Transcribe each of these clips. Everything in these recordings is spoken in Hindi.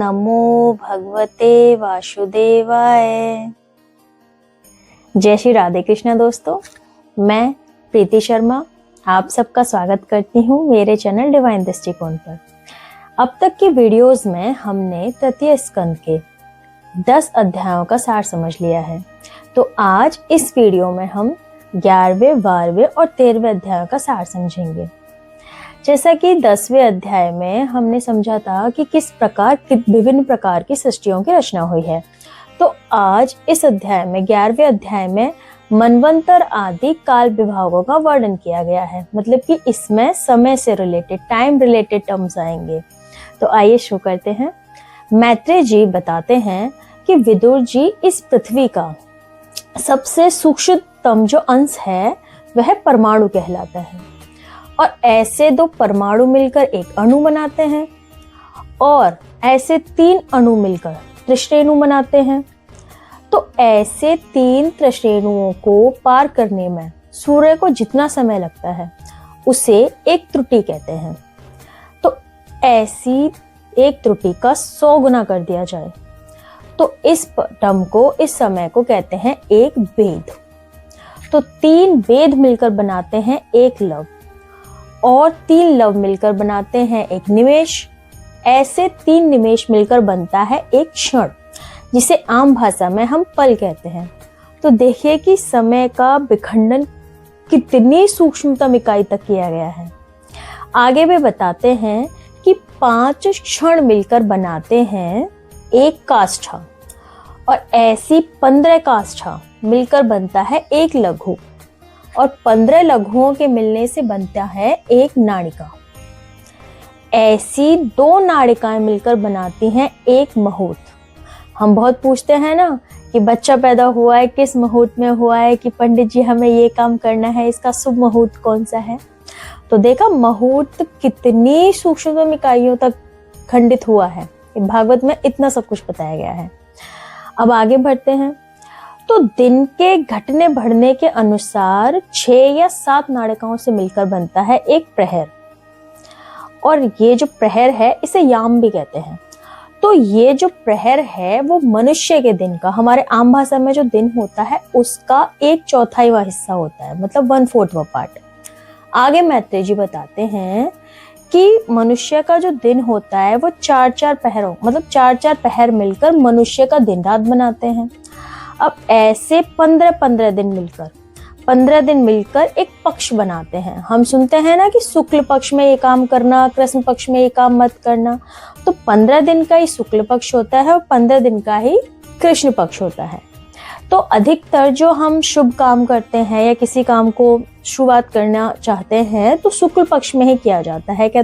नमो भगवते वासुदेवाय। जय श्री राधे कृष्णा दोस्तों, मैं प्रीति शर्मा आप सबका स्वागत करती हूँ मेरे चैनल डिवाइन दृष्टिकोण पर। अब तक की वीडियोस में हमने तृतीय स्कंद के 10 अध्यायों का सार समझ लिया है, तो आज इस वीडियो में हम 11वें, 12वें और 13वें अध्यायों का सार समझेंगे। जैसा कि 10वें अध्याय में हमने समझा था कि किस प्रकार विभिन्न प्रकार की सृष्टियों की रचना हुई है, तो आज इस अध्याय में 11वें अध्याय में मनवंतर आदि काल विभागों का वर्णन किया गया है। मतलब कि इसमें समय से रिलेटेड, टाइम रिलेटेड टर्म्स आएंगे। तो आइए शुरू करते हैं। मैत्रेय जी बताते हैं कि विदुर जी इस पृथ्वी का सबसे सूक्ष्मतम जो अंश है वह परमाणु कहलाता है, और ऐसे 2 परमाणु मिलकर एक अणु बनाते हैं और ऐसे 3 अणु मिलकर त्रिश्रेणु बनाते हैं। तो ऐसे 3 त्रिश्रेणुओं को पार करने में सूर्य को जितना समय लगता है उसे एक त्रुटि कहते हैं। तो ऐसी एक त्रुटि का 100 गुना कर दिया जाए तो इस टर्म को, इस समय को कहते हैं एक वेद। तो 3 वेद मिलकर बनाते हैं एक लव, और 3 लव मिलकर बनाते हैं एक निमेष। ऐसे 3 निमेष मिलकर बनता है एक क्षण, जिसे आम भाषा में हम पल कहते हैं। तो देखिए कि समय का विखंडन कितनी सूक्ष्मतम इकाई तक किया गया है। आगे वे बताते हैं कि 5 क्षण मिलकर बनाते हैं एक काष्ठा, और ऐसी 15 काष्ठा मिलकर बनता है एक लघु, और 15 लघुओं के मिलने से बनता है एक नाड़िका। ऐसी 2 नाड़िकाएं मिलकर बनाती हैं एक मुहूर्त। हम बहुत पूछते हैं ना कि बच्चा पैदा हुआ है, किस मुहूर्त में हुआ है, कि पंडित जी हमें ये काम करना है, इसका शुभ मुहूर्त कौन सा है। तो देखा मुहूर्त कितनी सूक्ष्म इकाइयों तक खंडित हुआ है। भागवत में इतना सब कुछ बताया गया है। अब आगे बढ़ते हैं। तो दिन के घटने बढ़ने के अनुसार 6 या 7 नाड़िकाओं से मिलकर बनता है एक प्रहर, और ये जो प्रहर है इसे याम भी कहते हैं। तो ये जो प्रहर है वो मनुष्य के दिन का, हमारे आम भाषा में जो दिन होता है उसका 1/4वां हिस्सा होता है, मतलब 1/4वां पार्ट। आगे मैत्रेय जी बताते हैं कि मनुष्य का जो दिन होता है वो 4-4 पहरों, मतलब 4-4 पहर मिलकर मनुष्य का दिन रात बनाते हैं। अब ऐसे 15-15 दिन मिलकर एक पक्ष बनाते हैं। हम सुनते हैं ना कि शुक्ल पक्ष में ये काम करना, कृष्ण पक्ष में ये काम मत करना। तो 15 दिन का ही शुक्ल पक्ष होता है और 15 दिन का ही कृष्ण पक्ष होता है। तो अधिकतर जो हम शुभ काम करते हैं या किसी काम को शुरुआत करना चाहते हैं तो शुक्ल पक्ष में ही किया जाता है। क्या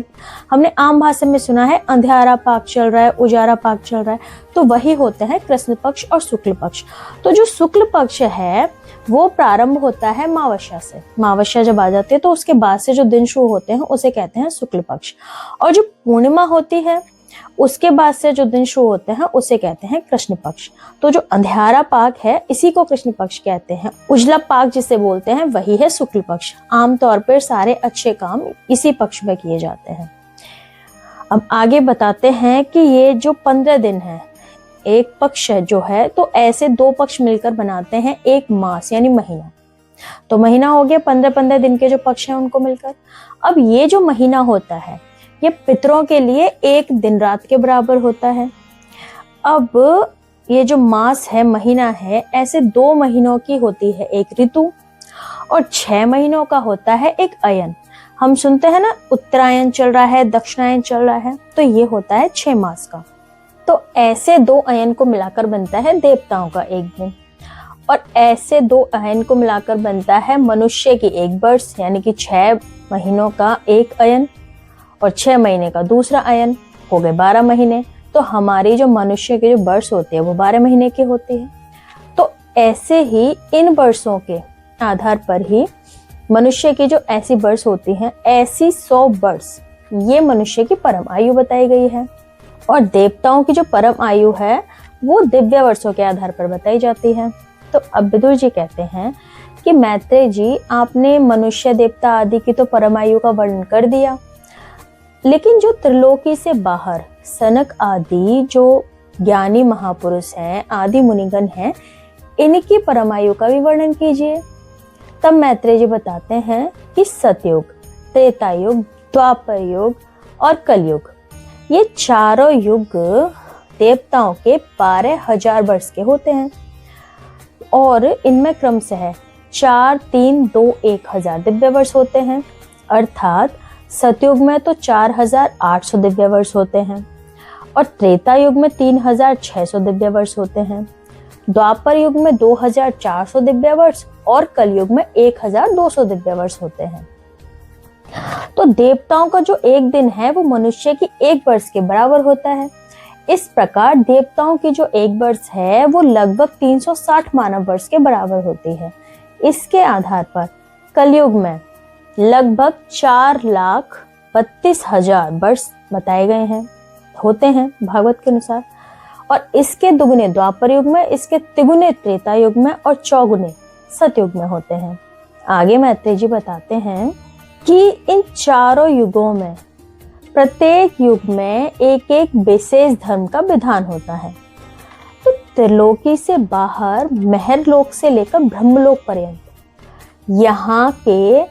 हमने आम भाषा में सुना है अंधियारा पाक चल रहा है, उजारा पाक चल रहा है, तो वही होते हैं कृष्ण पक्ष और शुक्ल पक्ष। तो जो शुक्ल पक्ष है वो प्रारंभ होता है मावस्या से। मावस्या जब आ जाती है तो उसके बाद से जो दिन शुरू होते हैं उसे कहते हैं शुक्ल पक्ष, और जो पूर्णिमा होती है उसके बाद से जो दिन शुरू होते हैं उसे कहते हैं कृष्ण पक्ष। तो जो अंधियारा पाक है इसी को कृष्ण पक्ष कहते हैं। उजला पाक जिसे बोलते हैं वही है शुक्ल पक्ष। आमतौर पर सारे अच्छे काम इसी पक्ष में किए जाते हैं। अब आगे बताते हैं कि ये जो 15 दिन है, एक पक्ष है जो है, तो ऐसे 2 पक्ष मिलकर बनाते हैं एक मास यानी महीना। तो महीना हो गया 15-15 दिन के जो पक्ष हैं उनको मिलकर। अब ये जो महीना होता है ये पितरों के लिए एक दिन रात के बराबर होता है। अब ये जो मास है, महीना है, ऐसे 2 महीनों की होती है एक ऋतु, और 6 महीनों का होता है एक अयन। हम सुनते हैं ना उत्तरायण चल रहा है, दक्षिणायन चल रहा है, तो ये होता है 6 मास का। तो ऐसे 2 अयन को मिलाकर बनता है देवताओं का एक दिन, और ऐसे 2 अयन को मिलाकर बनता है मनुष्य की एक वर्ष, यानी कि 6 महीनों का एक अयन और 6 महीने का दूसरा अयन, हो गए 12 महीने। तो हमारी जो मनुष्य के जो वर्ष होते हैं वो 12 महीने के होते हैं। तो ऐसे ही इन वर्षों के आधार पर ही मनुष्य की जो ऐसी वर्ष होती हैं, ऐसी 100 वर्ष ये मनुष्य की परम आयु बताई गई है। और देवताओं की जो परम आयु है वो दिव्य वर्षों के आधार पर बताई जाती है। तो अब विदुर जी कहते हैं कि मैत्रेय जी आपने मनुष्य, देवता आदि की तो परम आयु का वर्णन कर दिया, लेकिन जो त्रिलोकी से बाहर सनक आदि जो ज्ञानी महापुरुष हैं, आदि मुनिगण हैं, इनकी परमायु का भी वर्णन कीजिए। तब मैत्रेय जी बताते हैं कि सतयुग, त्रेता युग, द्वापर युग और कलयुग, ये चारों युग देवताओं के 12,000 वर्ष के होते हैं और इनमें क्रमशः 4, 3, 2, 1,000 दिव्य वर्ष होते हैं। अर्थात सतयुग में तो 4,800 दिव्य वर्ष होते हैं और त्रेता युग में 3,600 दिव्य वर्ष होते हैं, द्वापर युग में 2,400 दिव्य वर्ष और कलयुग में 1,200 दिव्य वर्ष होते हैं। तो देवताओं का जो एक दिन है वो मनुष्य की एक वर्ष के बराबर होता है। इस प्रकार देवताओं की जो एक वर्ष है वो लगभग 360 मानव वर्ष के बराबर होती है। इसके आधार पर कलयुग में लगभग 4,32,000 वर्ष बताए गए हैं, होते हैं भागवत के अनुसार, और इसके दुगुने द्वापर युग में, इसके तिगुने त्रेता युग में और चौगुने सतयुग में होते हैं। आगे मैत्रेय जी बताते हैं कि इन चारों युगों में प्रत्येक युग में एक एक विशेष धर्म का विधान होता है। तो त्रिलोकी से बाहर महरलोक से लेकर ब्रह्मलोक पर्यंत यहाँ के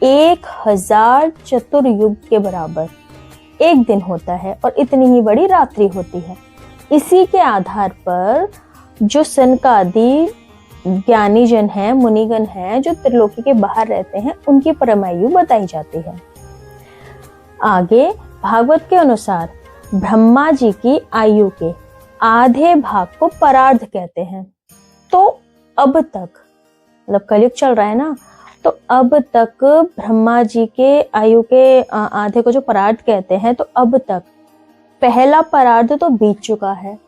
1,000 चतुर्युग के बराबर एक दिन होता है और इतनी ही बड़ी रात्रि होती है। इसी के आधार पर जो सनकादि ज्ञानी जन हैं, मुनिगण हैं, जो त्रिलोकी के बाहर रहते हैं, उनकी परमायु बताई जाती है। आगे भागवत के अनुसार ब्रह्मा जी की आयु के आधे भाग को परार्ध कहते हैं। तो अब तक, मतलब कलयुग चल रहा है ना, तो अब तक ब्रह्मा जी के आयु के आधे को जो परार्ध कहते हैं, तो अब तक पहला परार्ध तो बीत चुका है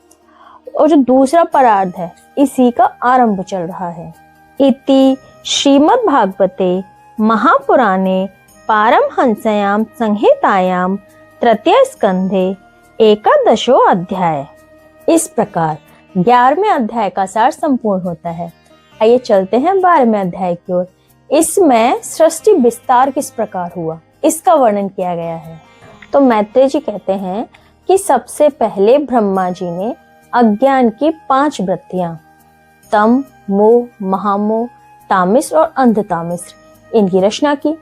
और जो दूसरा परार्ध है इसी का आरंभ चल रहा है। इति श्रीमद् भागवते महापुराणे पारमहंस्यां संहितायां तृतीय स्कंधे एकादशो अध्याय। इस प्रकार 11वें अध्याय का सार संपूर्ण होता है। आइए चलते हैं 12वें अध्याय की ओर। इसमें सृष्टि विस्तार किस प्रकार हुआ, इसका वर्णन किया गया है। तो मैत्रेय जी कहते हैं कि सबसे पहले ब्रह्मा जी ने अज्ञान की 5 वृत्तियां, तम, मोह, महामोह, तामिश्र और अंधतामिश्र, इनकी रचना की।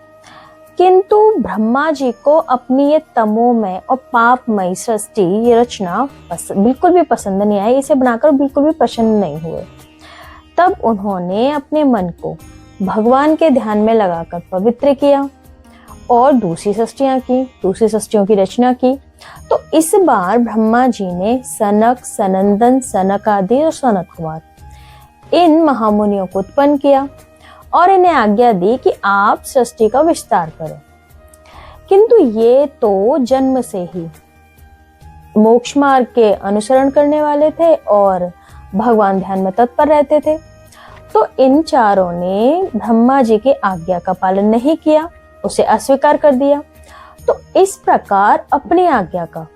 किंतु ब्रह्मा जी को अपनी ये तमोमय और पापमयी सृष्टि, ये रचना बिल्कुल भी पसंद नहीं आई, इसे बनाकर बिल्कुल भी प्रसन्न नहीं हुए। तब उन्होंने अपने मन को भगवान के ध्यान में लगाकर पवित्र किया और दूसरी सृष्टियों की रचना की। तो इस बार ब्रह्मा जी ने सनक, सनंदन, सनकादि और सनत कुमार, इन महामुनियों को उत्पन्न किया और इन्हें आज्ञा दी कि आप सृष्टि का विस्तार करें। किंतु ये तो जन्म से ही मोक्ष मार्ग के अनुसरण करने वाले थे और भगवान ध्यान में तत्पर रहते थे। तो इन चारों ने ब्रह्मा जी की आज्ञा का पालन नहीं किया, उसे अस्वीकार कर दिया। तो इस प्रकार अपनी आज्ञा का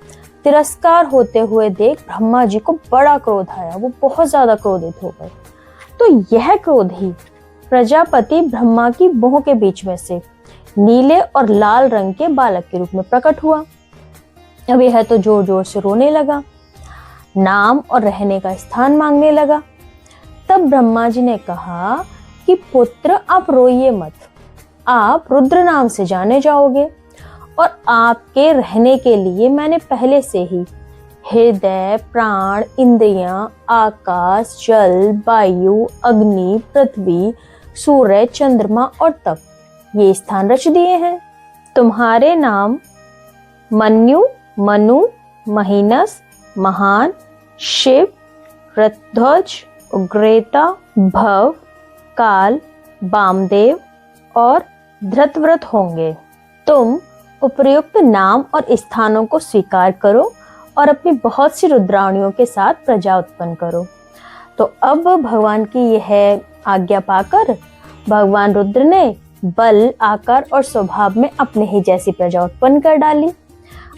तिरस्कार होते हुए देख ब्रह्मा जी को बड़ा क्रोध आया, वो बहुत ज्यादा क्रोधित हो गए। तो यह क्रोध ही प्रजापति ब्रह्मा की भौं के बीच में से नीले और लाल रंग के बालक के रूप में प्रकट हुआ। अब यह तो जोर जोर से रोने लगा, नाम और रहने का स्थान मांगने लगा। तब ब्रह्मा जी ने कहा कि पुत्र, आप रोइए मत, आप रुद्र नाम से जाने जाओगे और आपके रहने के लिए मैंने पहले से ही हृदय, प्राण, इंद्रियां, आकाश, जल, वायु, अग्नि, पृथ्वी, सूर्य, चंद्रमा और तप, ये स्थान रच दिए हैं। तुम्हारे नाम मन्यु, मनु, महीनस, महान, शिव, रथध्वज, उग्रेता, भव, काल, वामदेव और धृतव्रत होंगे। तुम उपयुक्त नाम और स्थानों को स्वीकार करो और अपनी बहुत सी रुद्राणियों के साथ प्रजा उत्पन्न करो। तो अब भगवान की यह आज्ञा पाकर भगवान रुद्र ने बल, आकार और स्वभाव में अपने ही जैसी प्रजा उत्पन्न कर डाली।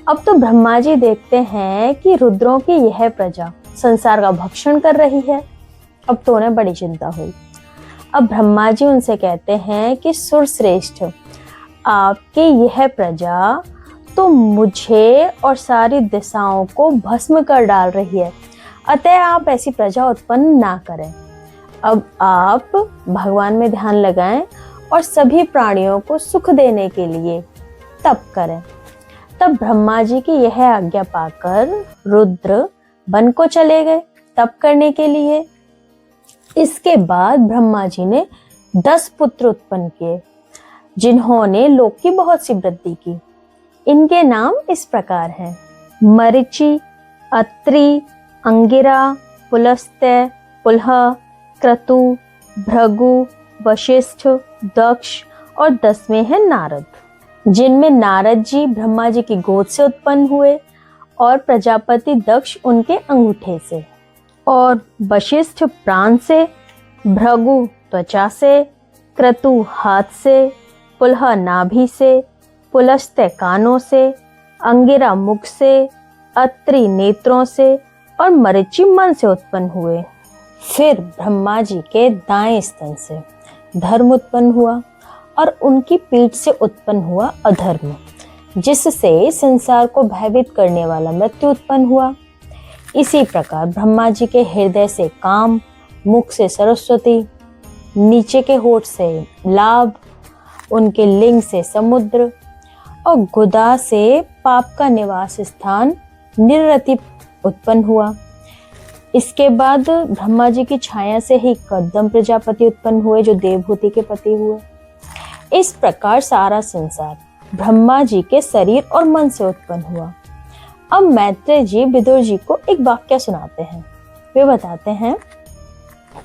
अब तो ब्रह्मा जी देखते हैं कि रुद्रों की यह प्रजा संसार का भक्षण कर रही है। अब तो उन्हें बड़ी चिंता हुई। अब ब्रह्मा जी उनसे कहते हैं कि सुरश्रेष्ठ, आपकी यह प्रजा तो मुझे और सारी दिशाओं को भस्म कर डाल रही है, अतः आप ऐसी प्रजा उत्पन्न ना करें। अब आप भगवान में ध्यान लगाएं और सभी प्राणियों को सुख देने के लिए तप करें। तब ब्रह्मा जी की यह आज्ञा पाकर रुद्र वन को चले गए तप करने के लिए। इसके बाद ब्रह्मा जी ने 10 पुत्र उत्पन्न किए, जिन्होंने लोक की बहुत सी वृद्धि की। इनके नाम इस प्रकार हैं: मरीचि, अत्रि, अंगिरा, पुलस्त्य, पुलह, क्रतु, भृगु, वशिष्ठ, दक्ष और 10वें हैं नारद, जिनमें नारद जी ब्रह्मा जी की गोद से उत्पन्न हुए और प्रजापति दक्ष उनके अंगूठे से, और वशिष्ठ प्राण से, भृगु त्वचा से, क्रतु हाथ से, पुलह नाभि से, पुलस्त्य कानों से, अंगिरा मुख से, अत्रि नेत्रों से और मरीचि मन से उत्पन्न हुए। फिर ब्रह्मा जी के दाएं स्तन से धर्म उत्पन्न हुआ और उनकी पीठ से उत्पन्न हुआ अधर्म, जिससे संसार को भयभीत करने वाला मृत्यु उत्पन्न हुआ। इसी प्रकार ब्रह्मा जी के हृदय से काम, मुख से सरस्वती, नीचे के होठ से लाभ, उनके लिंग से समुद्र और गुदा से पाप का निवास स्थान निरृति उत्पन्न हुआ। इसके बाद ब्रह्मा जी की छाया से ही कर्दम प्रजापति उत्पन्न हुए, जो देवहूति के पति हुए। इस प्रकार सारा संसार ब्रह्मा जी के शरीर और मन से उत्पन्न हुआ। अब मैत्रेय जी विदुर जी को एक वाक्य सुनाते हैं। वे बताते हैं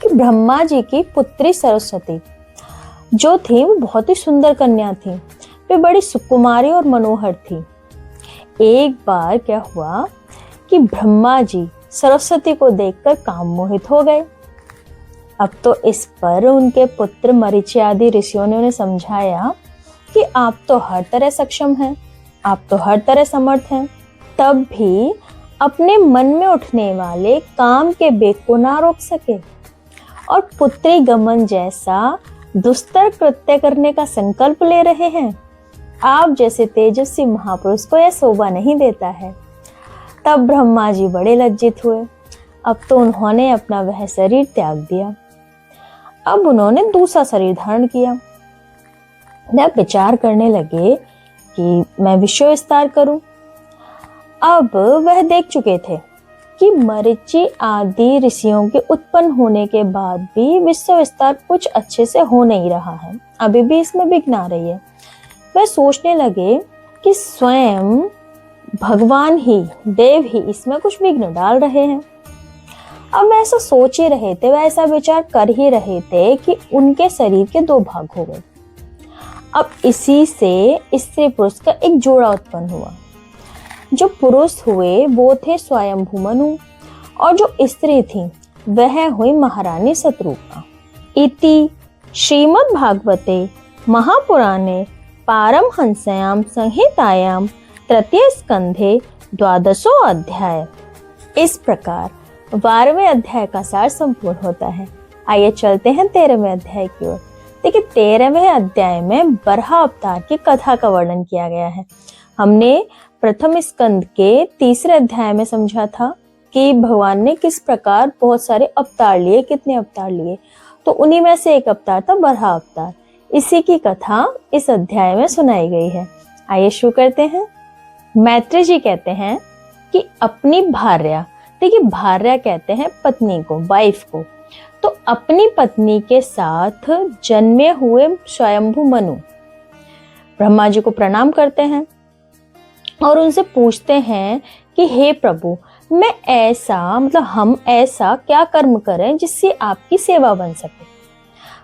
कि ब्रह्मा जी की पुत्री सरस्वती जो थी वो बहुत ही सुंदर कन्या थी। वे बड़ी सुकुमारी और मनोहर थी। एक बार क्या हुआ कि ब्रह्मा जी सरस्वती को देखकर काम मोहित हो गए। अब तो इस पर उनके पुत्र मरीचि आदि ऋषियों ने उन्हें समझाया कि आप तो हर तरह सक्षम हैं, आप तो हर तरह समर्थ हैं, तब भी अपने मन में उठने वाले काम के बेग को ना रोक सके और पुत्री गमन जैसा दुस्तर कृत्य करने का संकल्प ले रहे हैं। आप जैसे तेजस्वी महापुरुष को यह शोभा नहीं देता है। तब ब्रह्मा जी बड़े लज्जित हुए। अब तो उन्होंने अपना वह शरीर त्याग दिया। अब उन्होंने दूसरा शरीर धारण किया। वह विचार करने लगे कि मैं विश्व विस्तार करूं। अब वह देख चुके थे कि मरीचि आदि ऋषियों के उत्पन्न होने के बाद भी विश्व विस्तार कुछ अच्छे से हो नहीं रहा है, अभी भी इसमें विघ्न आ रही है। वह सोचने लगे कि स्वयं भगवान ही, देव ही इसमें कुछ विघ्न डाल रहे हैं। अब वह ऐसा सोच ही रहे थे, वह ऐसा विचार कर ही रहे थे कि उनके शरीर के 2 भाग हो गए। अब इसी से स्त्री पुरुष का एक जोड़ा उत्पन्न हुआ। जो पुरुष हुए वो थे स्वयंभू मनु और जो स्त्री थी वह हुई महारानी शत्रुघ्ना। इति श्रीमद् भागवते महापुराणे पारमहंस्यां संहितायां तृतीय स्कंधे 12वां अध्याय। इस प्रकार 12वें अध्याय का सार संपूर्ण होता है। आइए चलते हैं 13वें अध्याय की ओर। देखिए 13वें अध्याय में बरहा अवतार की कथा का वर्णन किया गया है। हमने प्रथम स्कंद के 3रे अध्याय में समझा था कि भगवान ने किस प्रकार बहुत सारे अवतार लिए, कितने अवतार लिए, तो उन्हीं में से एक अवतार था बरहा अवतार। इसी की कथा इस अध्याय में सुनाई गई है। आइए शुरू करते हैं। मैत्रेय जी कहते हैं कि अपनी भार्या, देखिए भार्या कहते हैं पत्नी को, वाइफ को, तो अपनी पत्नी के साथ जन्मे हुए स्वयंभू मनु ब्रह्मा जी को प्रणाम करते हैं और उनसे पूछते हैं कि हे प्रभु, मैं ऐसा, मतलब हम ऐसा क्या कर्म करें जिससे आपकी सेवा बन सके।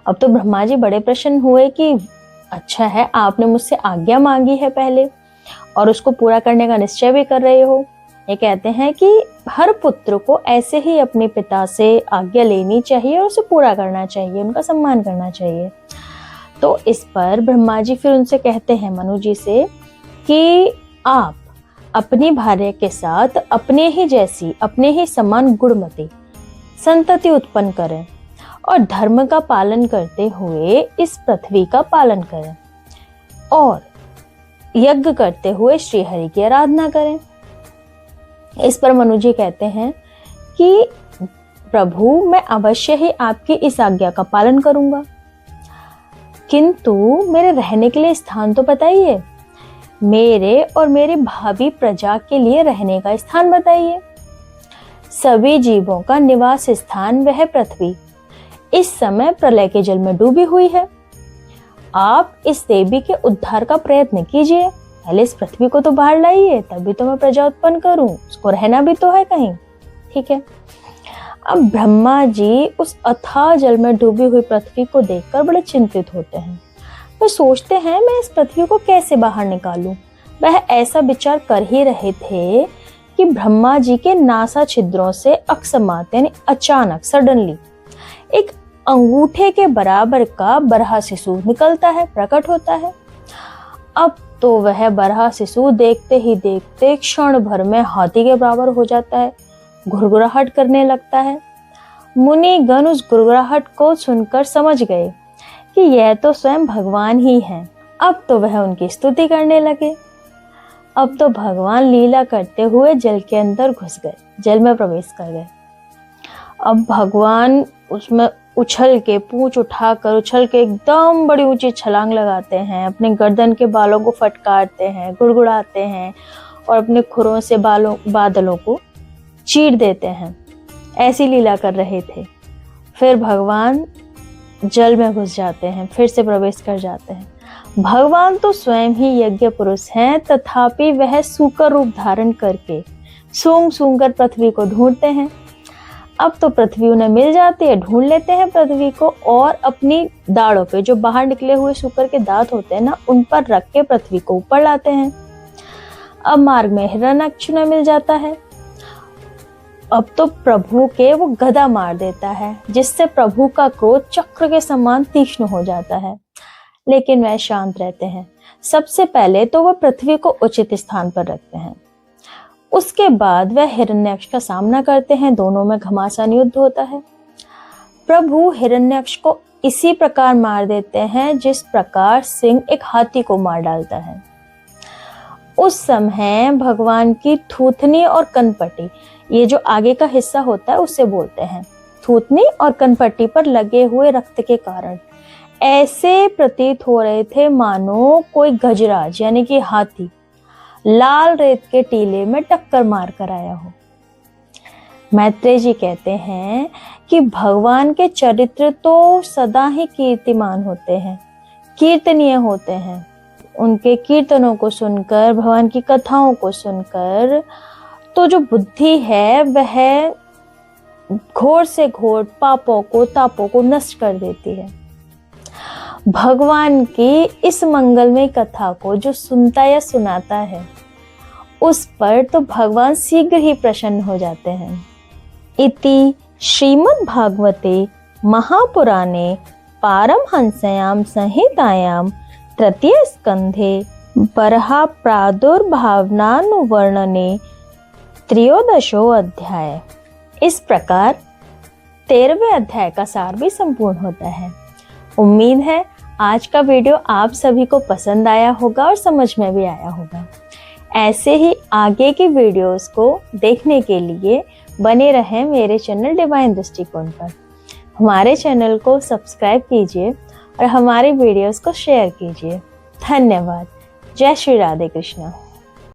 अब तो ब्रह्मा जी बड़े प्रसन्न हुए कि अच्छा है, आपने मुझसे आज्ञा मांगी है पहले और उसको पूरा करने का निश्चय भी कर रहे हो। ये कहते हैं कि हर पुत्र को ऐसे ही अपने पिता से आज्ञा लेनी चाहिए और उसे पूरा करना चाहिए, उनका सम्मान करना चाहिए। तो इस पर ब्रह्मा जी फिर उनसे कहते हैं, मनु जी से, कि आप अपनी भार्या के साथ अपने ही जैसी, अपने ही समान गुणमती संतति उत्पन्न करें और धर्म का पालन करते हुए इस पृथ्वी का पालन करें और यज्ञ करते हुए श्री हरि की आराधना करें। इस पर मनु जी कहते हैं कि प्रभु मैं अवश्य ही आपकी इस आज्ञा का पालन करूंगा, किंतु मेरे रहने के लिए स्थान तो बताइए, मेरे और मेरी भावी प्रजा के लिए रहने का स्थान बताइए। सभी जीवों का निवास स्थान वह पृथ्वी इस समय प्रलय के जल में डूबी हुई है। आप इस देवी के उद्धार का प्रयत्न कीजिए, पहले इस पृथ्वी को तो बाहर लाइए, तभी तो मैं प्रजा उत्पन्न करूं, उसको रहना भी तो है कहीं। ठीक है। अब ब्रह्मा जी उस अथाह जल में डूबी हुई पृथ्वी को देखकर बड़े चिंतित होते हैं। वे सोचते हैं मैं इस पृथ्वी को कैसे बाहर निकालूं। वह ऐसा विचार कर ही रहे थे कि ब्रह्मा जी के नासा छिद्रों से अकस्मात यानी अचानक सडनली एक अंगूठे के बराबर का बरहा शिशु निकलता है, प्रकट होता है। अब तो वह बरहा शिशु देखते ही देखते क्षण भर में हाथी के बराबर हो जाता है, घुरघुराहट करने लगता है। मुनि गण उस घुरघुराहट को सुनकर समझ गए कि यह तो स्वयं भगवान ही हैं। अब तो वह उनकी स्तुति करने लगे। अब तो भगवान लीला करते हुए जल के अंदर घुस गए, जल में प्रवेश कर गए। अब भगवान उसमें उछल के पूंछ उठाकर उछल के एकदम बड़ी ऊंची छलांग लगाते हैं, अपने गर्दन के बालों को फटकारते हैं, गुड़गुड़ाते हैं और अपने खुरों से बादलों को चीर देते हैं। ऐसी लीला कर रहे थे। फिर भगवान जल में घुस जाते हैं, फिर से प्रवेश कर जाते हैं। भगवान तो स्वयं ही यज्ञ पुरुष हैं, तथापि वह सूकर रूप धारण करके सूंघ सूंघ कर पृथ्वी को ढूंढते हैं। अब तो पृथ्वी उन्हें मिल जाती है, ढूंढ लेते हैं पृथ्वी को और अपनी दाढ़ों पे, जो बाहर निकले हुए सूकर के दांत होते हैं ना, उन पर रख के पृथ्वी को ऊपर लाते हैं। अब मार्ग में हिरण्यकश्यप उन्हें मिल जाता है। अब तो प्रभु के वो गदा मार देता है, जिससे प्रभु का क्रोध चक्र के समान तीक्ष्ण हो जाता है, लेकिन वह शांत रहते हैं। सबसे पहले तो वह पृथ्वी को उचित स्थान पर रखते हैं, उसके बाद वह हिरण्यक्ष का सामना करते हैं। दोनों में घमासान युद्ध होता है। प्रभु हिरण्यक्ष को इसी प्रकार मार देते हैं जिस प्रकार सिंह एक हाथी को मार डालता है। उस समय भगवान की थूथनी और कनपटी, ये जो आगे का हिस्सा होता है उससे बोलते हैं, थूथनी और कनपटी पर लगे हुए रक्त के कारण ऐसे प्रतीत हो रहे थे मानो कोई गजराज यानी कि हाथी लाल रेत के टीले में टक्कर मार कर आया हो। मैत्रेय जी कहते हैं कि भगवान के चरित्र तो सदा ही कीर्तिमान होते हैं, कीर्तनीय होते हैं। उनके कीर्तनों को सुनकर, भगवान की कथाओं को सुनकर तो जो बुद्धि है वह घोर से घोर पापों को, तापों को नष्ट कर देती है। भगवान की इस मंगलमय कथा को जो सुनता या सुनाता है, उस पर तो भगवान शीघ्र ही प्रसन्न हो जाते हैं। इति श्रीमद् भागवते महापुराणे पारमहंस्यां संहितायां तृतीय स्कंधे बरहा प्रादुर्भावनानुवर्णने त्रयोदशो अध्याय। इस प्रकार 13वें अध्याय का सार भी संपूर्ण होता है। उम्मीद है आज का वीडियो आप सभी को पसंद आया होगा और समझ में भी आया होगा। ऐसे ही आगे की वीडियोस को देखने के लिए बने रहें मेरे चैनल डिवाइन दृष्टिकोण पर। हमारे चैनल को सब्सक्राइब कीजिए और हमारे वीडियोस को शेयर कीजिए। धन्यवाद। जय श्री राधे कृष्णा।